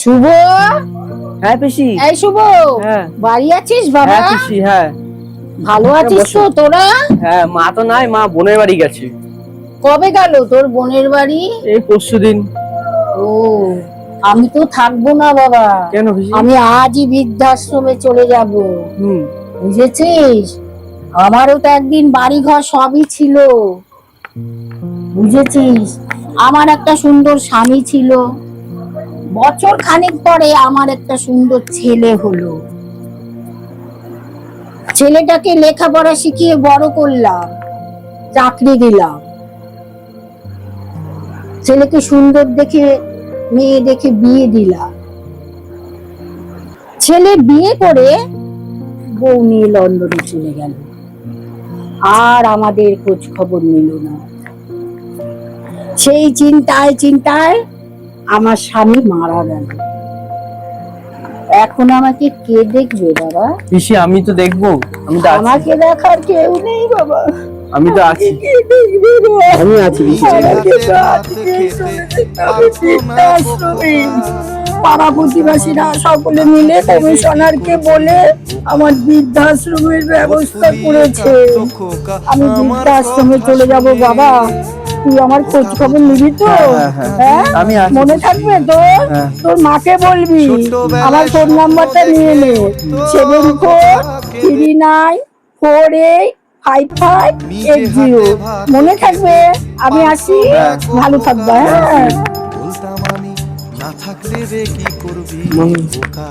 শুভ, হ্যাঁ পিসি। এই শুভ, হ্যাঁ বাড়ি আছিস বাবা? হ্যাঁ পিসি, হ্যাঁ ভালো আছিস তো তোরা? হ্যাঁ। মা তো নাই, মা বোনের বাড়ি গেছে। কবে গেল তোর বোনের বাড়ি? এই পরশুদিন। ও, আমি তো থাকবো না বাবা। কেন পিসি? আমি আজই বৃদ্ধাশ্রমে চলে যাব, হুম। বুঝেছিস? আমারও তো একদিন বাড়ি ঘর সবই ছিল, বুঝেছিস? আমার একটা সুন্দর স্বামী ছিল, বছর খানেক পরে আমার একটা সুন্দর ছেলে হলো। ছেলেটাকে লেখাপড়া শিখিয়ে বড় করলাম, চাকরি দিলাম। ছেলেকে সুন্দর দেখে মেয়ে দেখে বিয়ে দিলাম। ছেলে বিয়ে করে বউ নিয়ে লন্ডনে চলে গেল, আর আমাদের খোঁজ খবর নিল না। সেই চিন্তায় চিন্তায় আমার স্বামী মারা গেল। এখন আমাকে কে দেখবে বাবা? পিসি আমি তো দেখবো, আমি তো আছি। আমাকে দেখার কেউ নেই বাবা। আমি তো আছি। কে দেখবে গো? আমি আছি পিসি। আমাকে তো আজকে শুনে যেতে হবে বৃদ্ধাশ্রমে। পাড়া প্রতিবেশীরা সকলে মিলে কমিশনারকে বলে আমার বৃদ্ধাশ্রমের ব্যবস্থা করেছে। আমি বৃদ্ধাশ্রমে চলে যাব বাবা। তুই আমার খোঁজ খবর নিবি তো? হ্যাঁ, আমি আছি। মনে থাকবে তো? হ্যাঁ। তোর মাকে বলবি আমার ফোন নাম্বারটা নিয়ে নে, 7439485580। মনে থাকবে? আমি আসি, ভালো থাকবে। হ্যাঁ। বলতাম আমি না থাকলে রে কি করবি বোকা।